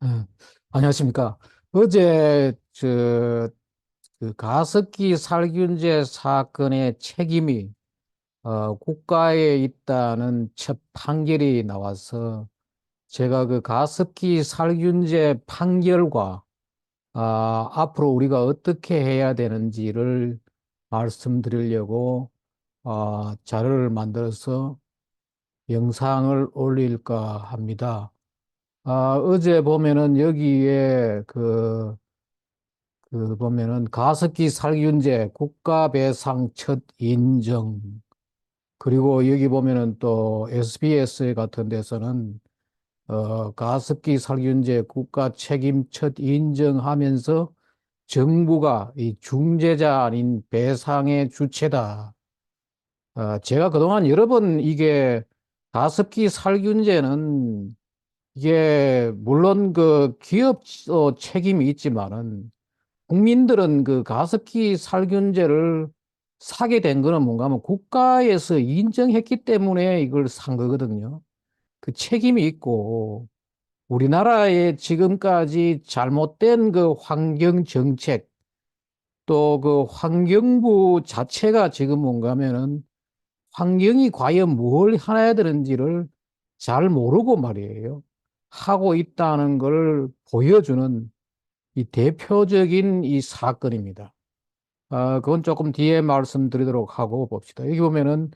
예, 안녕하십니까. 어제 그 가습기 살균제 사건의 책임이 국가에 있다는 첫 판결이 나와서 제가 그 가습기 살균제 판결과 앞으로 우리가 어떻게 해야 되는지를 말씀드리려고 자료를 만들어서 영상을 올릴까 합니다. 어제 보면은 여기에 그 보면은 가습기 살균제 국가 배상 첫 인정, 그리고 여기 보면은 또 SBS 같은 데서는 가습기 살균제 국가 책임 첫 인정하면서 정부가 이 중재자 아닌 배상의 주체다. 제가 그동안 여러 번 이게 가습기 살균제는 이게 물론 그 기업 책임이 있지만은 국민들은 그 가습기 살균제를 사게 된 거는 뭔가 하면 국가에서 인정했기 때문에 이걸 산 거거든요. 그 책임이 있고 우리나라의 지금까지 잘못된 그 환경 정책, 또 그 환경부 자체가 지금 뭔가 하면은 환경이 과연 뭘 해야 되는지를 잘 모르고 말이에요. 하고 있다는 걸 보여주는 이 대표적인 이 사건입니다. 그건 조금 뒤에 말씀드리도록 하고 봅시다. 여기 보면은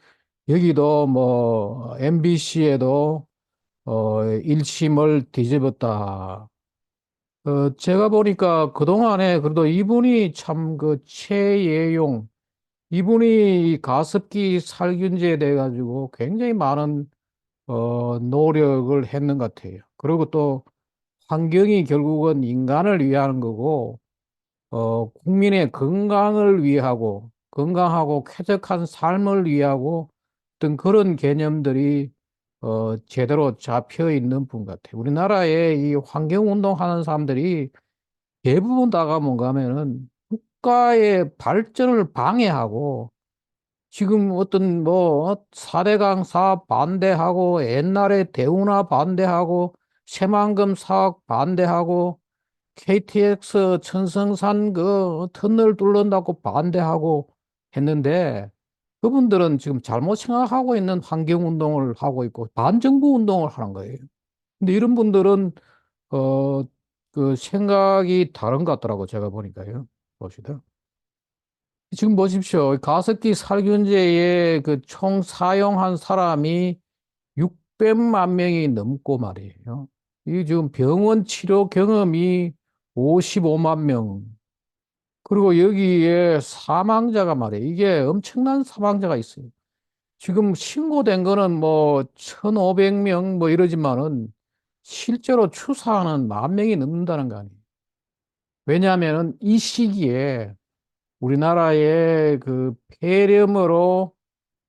여기도 뭐 MBC에도 1심을 뒤집었다. 제가 보니까 그동안에 그래도 이분이 참 그 최예용, 이분이 이 가습기 살균제에 대해 가지고 굉장히 많은 노력을 했는 것 같아요. 그리고 또 환경이 결국은 인간을 위하는 거고 국민의 건강을 위하고 건강하고 쾌적한 삶을 위하고 어떤 그런 개념들이 제대로 잡혀 있는 분 같아요. 우리나라의 이 환경운동 하는 사람들이 대부분 다가 뭔가 하면은 국가의 발전을 방해하고 지금 어떤 뭐 4대강 사업 반대하고 옛날에 대운하 반대하고 새만금 사업 반대하고 KTX 천성산 그 터널 뚫는다고 반대하고 했는데 그분들은 지금 잘못 생각하고 있는 환경운동을 하고 있고 반정부 운동을 하는 거예요. 근데 이런 분들은 어, 그 생각이 다른 것 같더라고 제가 보니까요. 봅시다. 지금 보십시오. 가습기 살균제에 그 총 사용한 사람이 600만 명이 넘고 말이에요. 이 지금 병원 치료 경험이 55만 명. 그리고 여기에 사망자가 말이에요. 이게 엄청난 사망자가 있어요. 지금 신고된 거는 뭐 1,500명 뭐 이러지만은 실제로 추사는 10,000명이 넘는다는 거 아니에요. 왜냐하면은 이 시기에 우리나라의 그 폐렴으로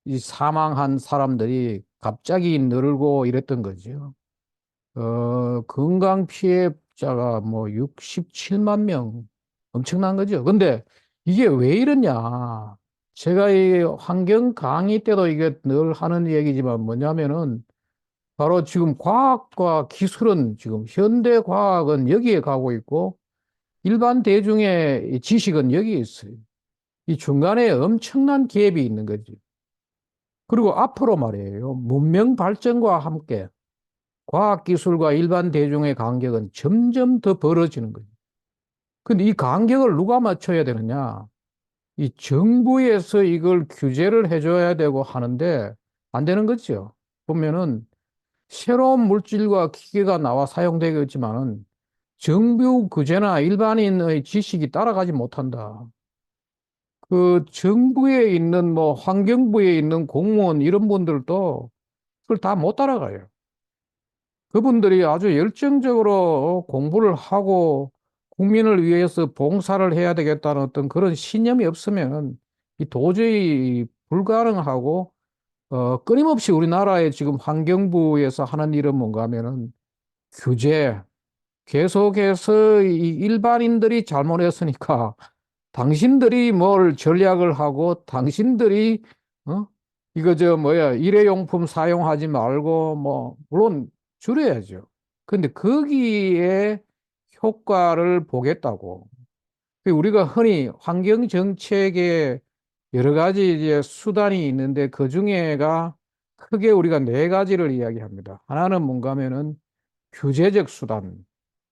이 사망한 사람들이 갑자기 늘고 이랬던 거죠. 건강 피해자가 뭐 67만 명. 엄청난 거죠. 근데 이게 왜 이러냐. 제가 이 환경 강의 때도 이게 늘 하는 얘기지만 뭐냐면은 바로 지금 과학과 기술은 지금 현대 과학은 여기에 가고 있고 일반 대중의 이 지식은 여기에 있어요. 이 중간에 엄청난 갭이 있는 거지. 그리고 앞으로 말이에요. 문명 발전과 함께 과학기술과 일반 대중의 간격은 점점 더 벌어지는 거예요. 근데 이 간격을 누가 맞춰야 되느냐? 이 정부에서 이걸 규제를 해줘야 되고 하는데 안 되는 거죠. 보면은 새로운 물질과 기계가 나와 사용되겠지만은 정부 규제나 일반인의 지식이 따라가지 못한다. 그 정부에 있는 뭐 환경부에 있는 공무원 이런 분들도 그걸 다 못 따라가요. 그분들이 아주 열정적으로 공부를 하고 국민을 위해서 봉사를 해야 되겠다는 어떤 그런 신념이 없으면 이 도저히 불가능하고 끊임없이 우리나라의 지금 환경부에서 하는 일은 뭔가 하면은 규제, 계속해서 이 일반인들이 잘못했으니까 당신들이 뭘 전략을 하고 당신들이 어? 이거 저 뭐야 일회용품 사용하지 말고 뭐 물론 줄여야죠. 근데 거기에 효과를 보겠다고. 우리가 흔히 환경 정책에 여러 가지 이제 수단이 있는데 그 중에가 크게 우리가 네 가지를 이야기합니다. 하나는 뭔가 하면은 규제적 수단.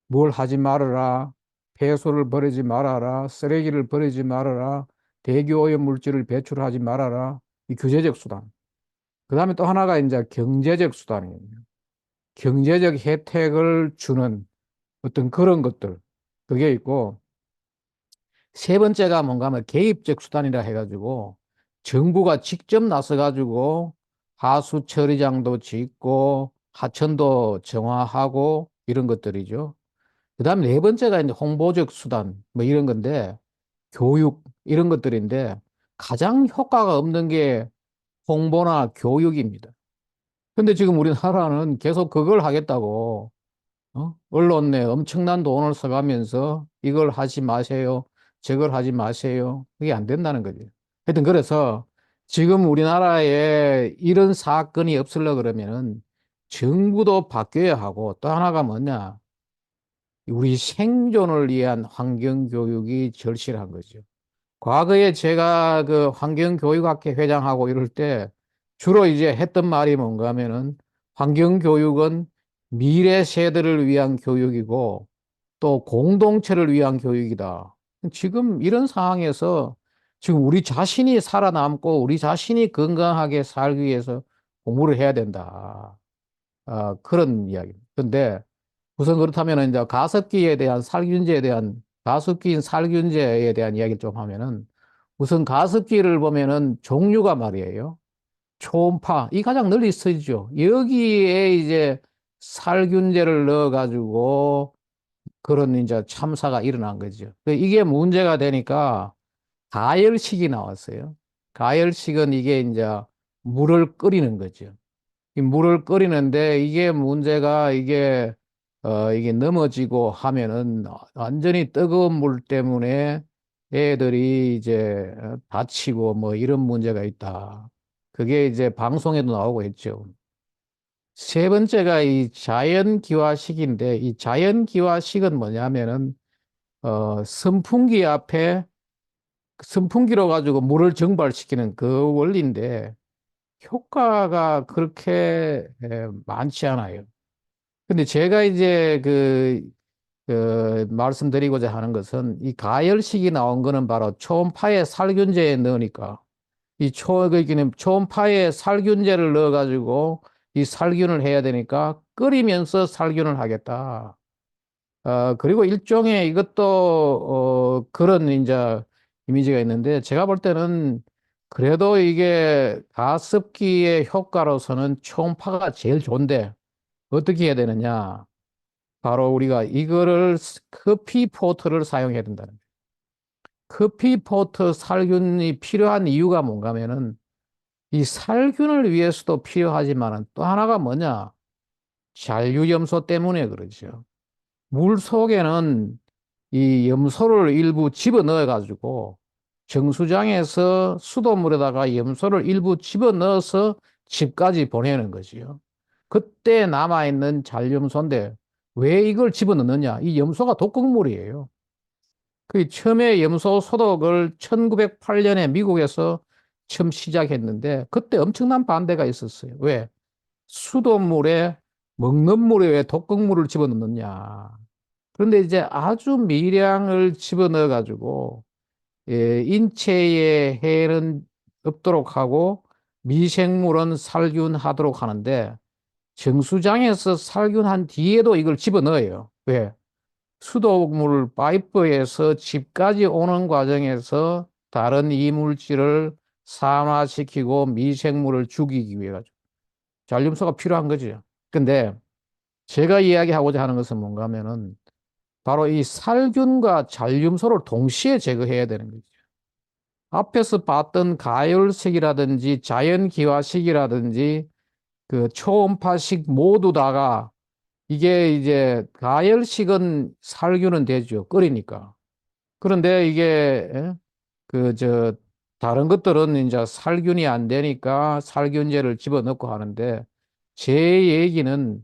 뭘 하지 말아라. 폐소를 버리지 말아라. 쓰레기를 버리지 말아라. 대기오염 물질을 배출하지 말아라. 이 규제적 수단. 그 다음에 또 하나가 이제 경제적 수단이에요. 경제적 혜택을 주는 어떤 그런 것들. 그게 있고, 세 번째가 뭔가 하면 개입적 수단이라 해가지고, 정부가 직접 나서가지고, 하수 처리장도 짓고, 하천도 정화하고, 이런 것들이죠. 그 다음에 네 번째가 이제 홍보적 수단, 뭐 이런 건데, 교육, 이런 것들인데, 가장 효과가 없는 게 홍보나 교육입니다. 근데 지금 우리나라는 계속 그걸 하겠다고, 언론에 엄청난 돈을 써가면서 이걸 하지 마세요. 저걸 하지 마세요. 그게 안 된다는 거죠. 하여튼 그래서 지금 우리나라에 이런 사건이 없으려 그러면은 정부도 바뀌어야 하고 또 하나가 뭐냐. 우리 생존을 위한 환경교육이 절실한 거죠. 과거에 제가 그 환경교육학회 회장하고 이럴 때 주로 이제 했던 말이 뭔가 하면은 환경교육은 미래 세대를 위한 교육이고 또 공동체를 위한 교육이다. 지금 이런 상황에서 지금 우리 자신이 살아남고 우리 자신이 건강하게 살기 위해서 공부를 해야 된다. 그런 이야기입니다. 근데 우선 그렇다면 이제 가습기에 대한 살균제에 대한 가습기인 살균제에 대한 이야기를 좀 하면은 우선 가습기를 보면은 종류가 말이에요. 초음파, 이 가장 널리 쓰이죠. 여기에 이제 살균제를 넣어가지고 그런 이제 참사가 일어난 거죠. 이게 문제가 되니까 가열식이 나왔어요. 가열식은 이게 이제 물을 끓이는 거죠. 이 물을 끓이는데 이게 문제가 이게 넘어지고 하면은 완전히 뜨거운 물 때문에 애들이 이제 다치고 뭐 이런 문제가 있다. 그게 이제 방송에도 나오고 했죠. 세 번째가 이 자연기화식인데 이 자연기화식은 뭐냐면은 선풍기 앞에 선풍기로 가지고 물을 증발시키는 그 원리인데 효과가 그렇게 많지 않아요. 근데 제가 이제 그 말씀드리고자 하는 것은 이 가열식이 나온 거는 바로 초음파에 살균제에 넣으니까 그기는 초음파에 살균제를 넣어가지고 이 살균을 해야 되니까 끓이면서 살균을 하겠다. 그리고 일종의 이것도 그런 이제 이미지가 있는데 제가 볼 때는 그래도 이게 가습기의 효과로서는 초음파가 제일 좋은데 어떻게 해야 되느냐? 바로 우리가 이거를 커피 포트를 사용해야 된다는 거예요. 커피 포트 살균이 필요한 이유가 뭔가 하면은 이 살균을 위해서도 필요하지만은 또 하나가 뭐냐? 잔류염소 때문에 그러죠. 물 속에는 이 염소를 일부 집어넣어 가지고 정수장에서 수돗물에다가 염소를 일부 집어넣어서 집까지 보내는 거지요. 그때 남아있는 잔염소인데 왜 이걸 집어넣느냐? 이 염소가 독극물이에요. 그 처음에 염소 소독을 1908년에 미국에서 처음 시작했는데 그때 엄청난 반대가 있었어요. 왜? 수돗물에 먹는 물에 왜 독극물을 집어넣느냐? 그런데 이제 아주 미량을 집어넣어 가지고 인체에 해는 없도록 하고 미생물은 살균하도록 하는데 정수장에서 살균한 뒤에도 이걸 집어넣어요. 왜? 수돗물 파이프에서 집까지 오는 과정에서 다른 이물질을 산화시키고 미생물을 죽이기 위해 가지고 잔lum소가 필요한 거죠. 근데 제가 이야기하고자 하는 것은 뭔가 하면은 바로 이 살균과 잔륨소를 동시에 제거해야 되는 거죠. 앞에서 봤던 가열식이라든지 자연기화식이라든지 그 초음파식 모두 다가 이게 이제 가열식은 살균은 되죠. 끓이니까. 그런데 이게 저 다른 것들은 이제 살균이 안 되니까 살균제를 집어넣고 하는데 제 얘기는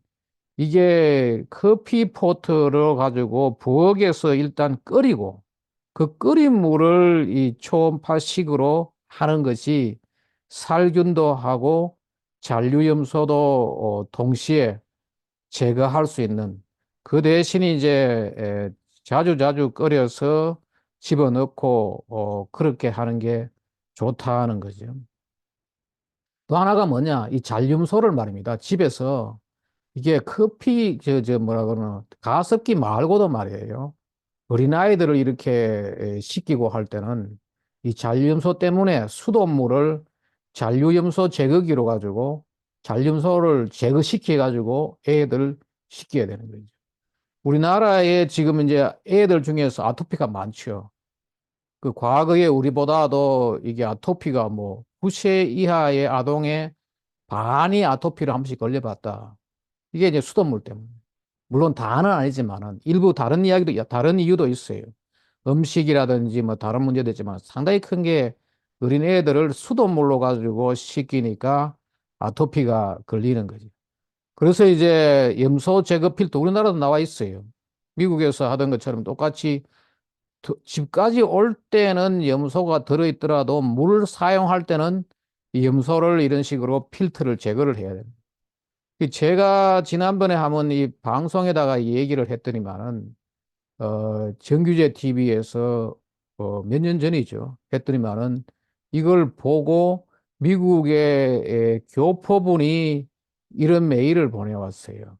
이게 커피 포트를 가지고 부엌에서 일단 끓이고 그 끓인 물을 이 초음파식으로 하는 것이 살균도 하고 잔류염소도 동시에 제거할 수 있는 그 대신 이제 자주 자주 끓여서 집어넣고 그렇게 하는 게 좋다는 거죠. 또 하나가 뭐냐? 이 잔륨소를 말입니다. 집에서 이게 커피 저 뭐라 그러나 가습기 말고도 말이에요. 어린아이들을 이렇게 시키고 할 때는 이 잔류염소 때문에 수돗물을 잔류염소 제거기로 가지고 잔류염소를 제거시켜 가지고 애들 시켜야 되는 거죠. 우리나라에 지금 이제 애들 중에서 아토피가 많죠. 그 과거에 우리보다도 이게 아토피가 뭐 9세 이하의 아동의 반이 아토피를 한 번씩 걸려봤다. 이게 이제 수돗물 때문에. 물론 다는 아니지만은 일부 다른 이야기도, 다른 이유도 있어요. 음식이라든지 뭐 다른 문제도 있지만 상당히 큰 게 어린애들을 수돗물로 가지고 씻기니까 아토피가 걸리는 거지. 그래서 이제 염소 제거 필터 우리나라도 나와 있어요. 미국에서 하던 것처럼 똑같이 집까지 올 때는 염소가 들어있더라도 물을 사용할 때는 이 염소를 이런 식으로 필터를 제거를 해야 됩니다. 제가 지난번에 한번 이 방송에다가 이 얘기를 했더니만은 정규제 TV에서 몇 년 전이죠. 했더니만은 이걸 보고 미국의 교포분이 이런 메일을 보내왔어요.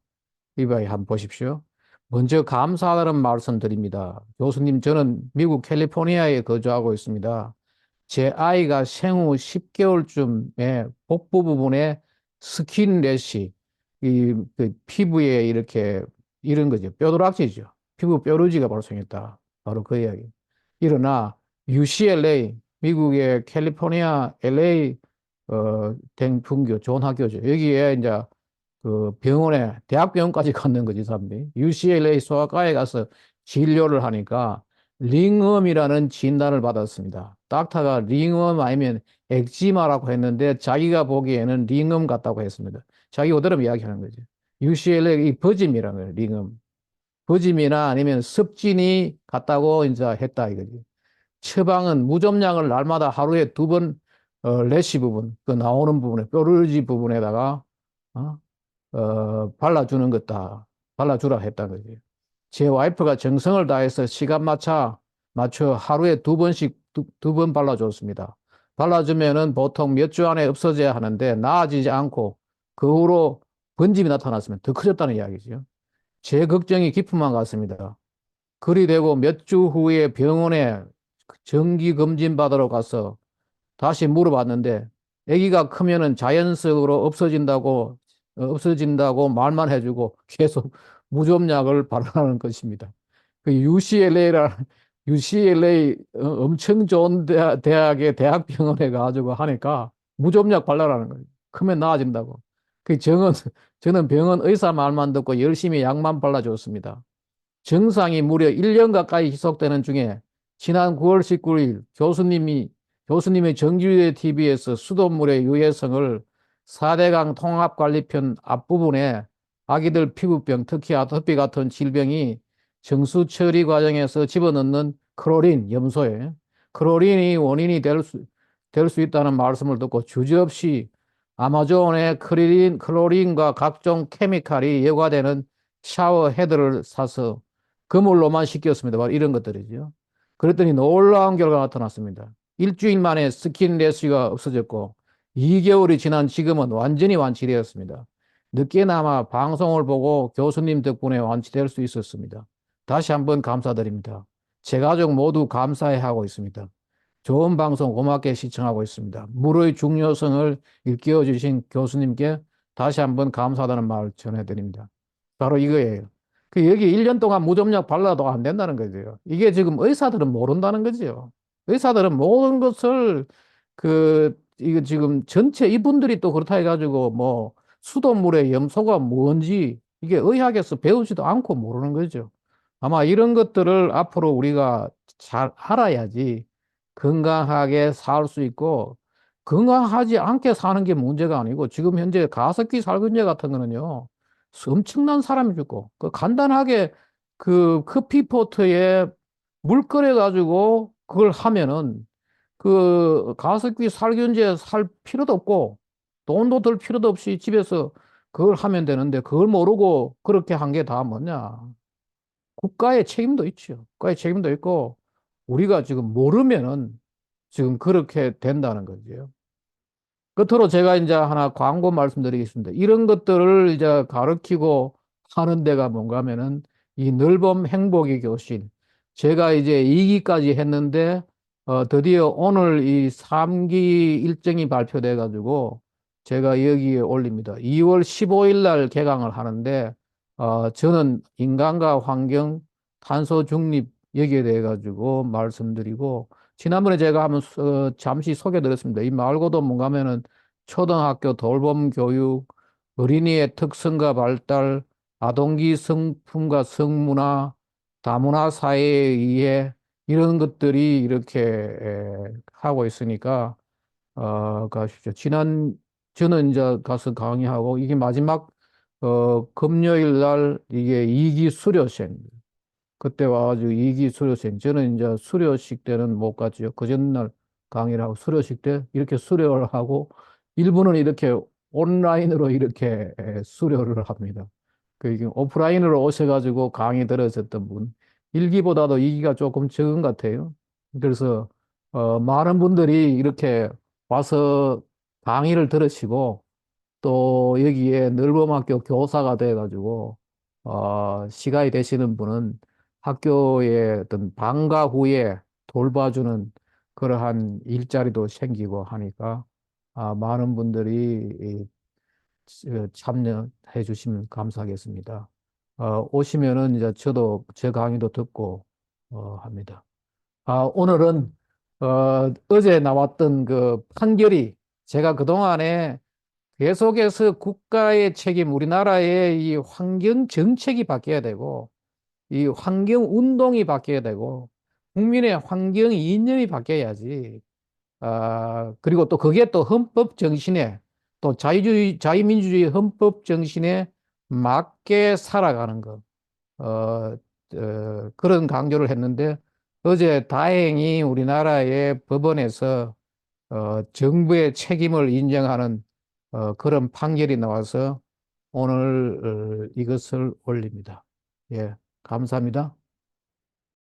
이봐요, 한번 보십시오. 먼저 감사하다는 말씀 드립니다. 교수님, 저는 미국 캘리포니아에 거주하고 있습니다. 제 아이가 생후 10개월쯤에 복부 부분에 스킨 래시, 그 피부에 이렇게 이런 거죠. 뼈도락지죠. 피부 뾰루지가 발생했다. 바로 그 이야기. 일어나 UCLA, 미국의 캘리포니아 LA denpun교 좋은 학교죠. 여기에 이제 그 병원에 대학병원까지 갔는 거지, 사람들이. UCLA 소아과에 가서 진료를 하니까 링엄이라는 진단을 받았습니다. 닥터가 링엄 아니면 엑지마라고 했는데 자기가 보기에는 링엄 같다고 했습니다. 자기 그대로 이야기하는 거죠. UCLA 이 버짐이라는 거예요, 링엄. 버짐이나 아니면 습진이 같다고 이제 했다 이거지. 처방은 무좀약을 날마다 하루에 2번 레시 부분, 그 나오는 부분에 뾰루지 부분에다가 어? 발라주는 것다. 발라주라 했다는 거지. 제 와이프가 정성을 다해서 시간 맞춰 하루에 2번씩 2번 발라줬습니다. 발라주면은 보통 몇 주 안에 없어져야 하는데 나아지지 않고 그 후로 번짐이 나타났으면 더 커졌다는 이야기죠. 제 걱정이 깊은만 같습니다. 그리 되고 몇 주 후에 병원에 정기 검진 받으러 가서 다시 물어봤는데 아기가 크면은 자연적으로 없어진다고 말만 해주고 계속 무좀약을 발언하는 것입니다. 그 UCLA 엄청 좋은 대학의 대학병원에 가지고 하니까 무좀약 발라라는 거예요. 크면 나아진다고. 저는 병원 의사 말만 듣고 열심히 약만 발라줬습니다. 증상이 무려 1년 가까이 지속되는 중에 지난 9월 19일 교수님의 정규제 TV에서 수돗물의 유해성을 4대강 통합관리편 앞부분에 아기들 피부병, 특히 아토피 같은 질병이 정수 처리 과정에서 집어넣는 크로린, 염소에 크로린이 원인이 될 수 있다는 말씀을 듣고 주저없이 아마존의 클로린과 각종 케미칼이 여과되는 샤워 헤드를 사서 그물로만 씻겼습니다. 바로 이런 것들이죠. 그랬더니 놀라운 결과가 나타났습니다. 일주일 만에 스킨 레시가 없어졌고 2개월이 지난 지금은 완전히 완치되었습니다. 늦게나마 방송을 보고 교수님 덕분에 완치될 수 있었습니다. 다시 한번 감사드립니다. 제 가족 모두 감사해 하고 있습니다. 좋은 방송 고맙게 시청하고 있습니다. 물의 중요성을 일깨워 주신 교수님께 다시 한번 감사하다는 말 전해드립니다. 바로 이거예요. 그 여기 1년 동안 무좀약 발라도 안 된다는 거죠. 이게 지금 의사들은 모른다는 거죠. 의사들은 모든 것을 이거 지금 전체 이분들이 또 그렇다 해가지고 뭐 수돗물에 염소가 뭔지 이게 의학에서 배우지도 않고 모르는 거죠. 아마 이런 것들을 앞으로 우리가 잘 알아야지 건강하게 살 수 있고 건강하지 않게 사는 게 문제가 아니고 지금 현재 가습기 살균제 같은 거는요. 엄청난 사람이 죽고, 그 간단하게 그 커피포트에 물 끓여가지고 그걸 하면은 그 가습기 살균제 살 필요도 없고 돈도 들 필요도 없이 집에서 그걸 하면 되는데 그걸 모르고 그렇게 한 게 다 뭐냐. 국가의 책임도 있죠. 국가의 책임도 있고 우리가 지금 모르면은 지금 그렇게 된다는 거죠. 끝으로 제가 이제 하나 광고 말씀드리겠습니다. 이런 것들을 이제 가르치고 하는 데가 뭔가 하면은 이 늘봄 행복의 교실. 제가 이제 2기까지 했는데, 드디어 오늘 이 3기 일정이 발표돼 가지고 제가 여기에 올립니다. 2월 15일 날 개강을 하는데, 저는 인간과 환경, 탄소 중립 여기에 대해 가지고 말씀드리고, 지난번에 제가 한번 잠시 소개 드렸습니다. 이 말고도 뭔가 하면은 초등학교 돌봄 교육, 어린이의 특성과 발달, 아동기 성품과 성문화, 다문화 사회의 이해, 이런 것들이 이렇게 하고 있으니까, 가십시오. 저는 이제 가서 강의하고, 이게 마지막, 금요일 날 이게 2기 수료생. 그때 와가지고 이기 수료생. 저는 이제 수료식 때는 못 갔죠. 그 전날 강의를 하고 수료식 때 이렇게 수료를 하고 일부는 이렇게 온라인으로 이렇게 수료를 합니다. 그 이게 오프라인으로 오셔가지고 강의 들으셨던 분. 일기보다도 이기가 조금 적은 것 같아요. 그래서 많은 분들이 이렇게 와서 강의를 들으시고 또 여기에 늘봄학교 교사가 돼가지고 시간이 되시는 분은 학교의 어떤 방과 후에 돌봐주는 그러한 일자리도 생기고 하니까 많은 분들이 참여해 주시면 감사하겠습니다. 오시면은 이제 저도 제 강의도 듣고 합니다. 오늘은 어제 나왔던 그 판결이 제가 그동안에 계속해서 국가의 책임, 우리나라의 이 환경 정책이 바뀌어야 되고, 이 환경 운동이 바뀌어야 되고, 국민의 환경 이념이 바뀌어야지. 그리고 또 그게 또 헌법 정신에, 또 자유주의, 자유민주주의 헌법 정신에 맞게 살아가는 것. 그런 강조를 했는데, 어제 다행히 우리나라의 법원에서 정부의 책임을 인정하는 그런 판결이 나와서 오늘 이것을 올립니다. 예, 감사합니다.